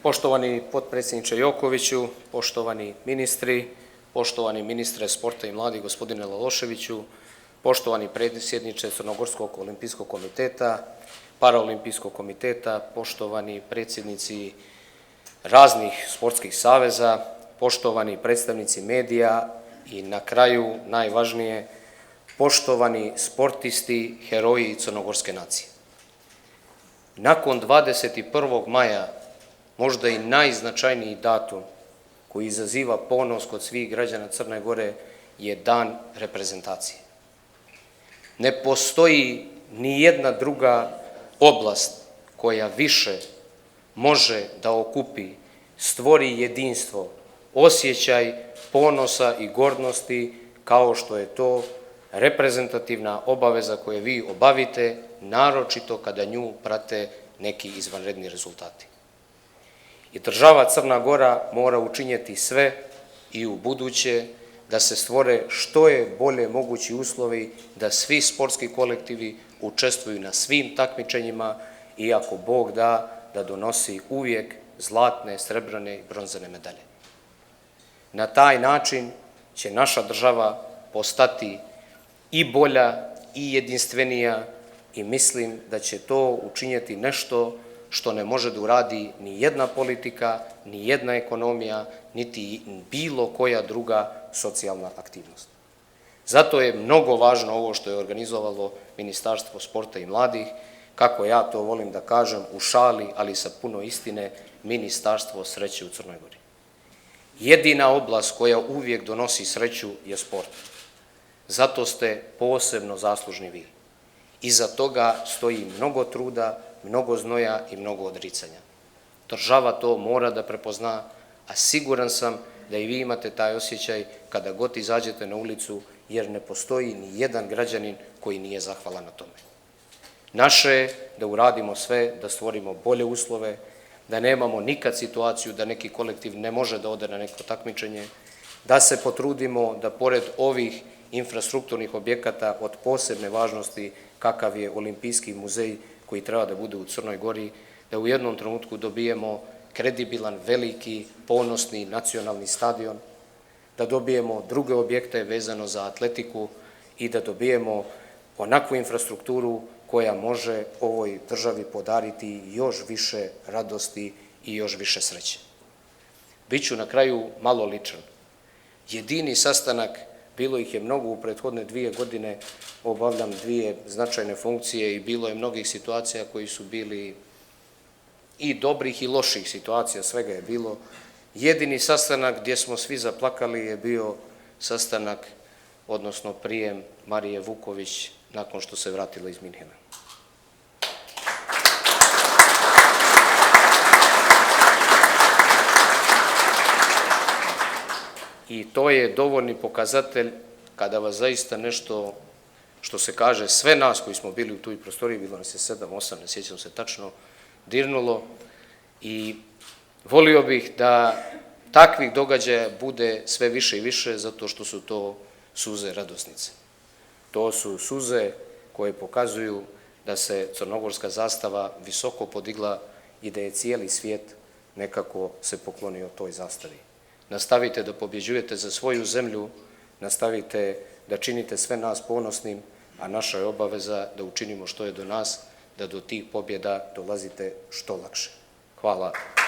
Poštovani potpredsjedniče Jokoviću, poštovani ministri, poštovani ministre sporta i mladih gospodine Laloševiću, poštovani predsjedniče Crnogorskog olimpijskog komiteta, Paraolimpijskog komiteta, poštovani predsjednici raznih sportskih saveza, poštovani predstavnici medija i na kraju, najvažnije, poštovani sportisti, heroji crnogorske nacije. Nakon 21. maja, možda i najznačajniji datum koji izaziva ponos kod svih građana Crne Gore je Dan reprezentacije. Ne postoji ni jedna druga oblast koja više može da okupi, stvori jedinstvo, osjećaj ponosa i gordosti kao što je to reprezentativna obaveza koju vi obavite, naročito kada nju prate neki izvanredni rezultati. I država Crna Gora mora učiniti sve i u buduće da se stvore što je bolje mogući uslovi da svi sportski kolektivi učestvuju na svim takmičenjima i ako Bog da, da donosi uvijek zlatne, srebrne i bronzane medalje. Na taj način će naša država postati i bolja i jedinstvenija i mislim da će to učiniti nešto što ne može da uradi ni jedna politika, ni jedna ekonomija, niti bilo koja druga socijalna aktivnost. Zato je mnogo važno ovo što je organizovalo Ministarstvo sporta i mladih, kako ja to volim da kažem u šali, ali sa puno istine, Ministarstvo sreće u Crnoj Gori. Jedina oblast koja uvijek donosi sreću je sport. Zato ste posebno zaslužni vi. Iza toga stoji mnogo truda, mnogo znoja i mnogo odricanja. Država to mora da prepozna, a siguran sam da i vi imate taj osjećaj kada god izađete na ulicu, jer ne postoji ni jedan građanin koji nije zahvalan na tome. Naše je da uradimo sve, da stvorimo bolje uslove, da nemamo nikad situaciju da neki kolektiv ne može da ode na neko takmičenje, da se potrudimo da pored ovih infrastrukturnih objekata od posebne važnosti kakav je Olimpijski muzej koji treba da bude u Crnoj Gori, da u jednom trenutku dobijemo kredibilan, veliki, ponosni nacionalni stadion, da dobijemo druge objekte vezano za atletiku i da dobijemo onakvu infrastrukturu koja može ovoj državi podariti još više radosti i još više sreće. Biću na kraju malo ličan. Jedini sastanak, bilo ih je mnogo u prethodne 2 godine, obavljam 2 značajne funkcije i bilo je mnogih situacija koji su bili i dobrih i loših situacija, svega je bilo. Jedini sastanak gdje smo svi zaplakali je bio sastanak, odnosno prijem Marije Vuković nakon što se vratila iz Minhena. I to je dovoljni pokazatelj kada vas zaista nešto, što se kaže, sve nas koji smo bili u toj prostoriji, bilo nas je 7, 8, ne sjećam se tačno, dirnulo i volio bih da takvih događaja bude sve više i više zato što su to suze radosnice. To su suze koje pokazuju da se crnogorska zastava visoko podigla i da je cijeli svijet nekako se poklonio toj zastavi. Nastavite da pobjeđujete za svoju zemlju, nastavite da činite sve nas ponosnim, a naša je obaveza da učinimo što je do nas, da do tih pobjeda dolazite što lakše. Hvala.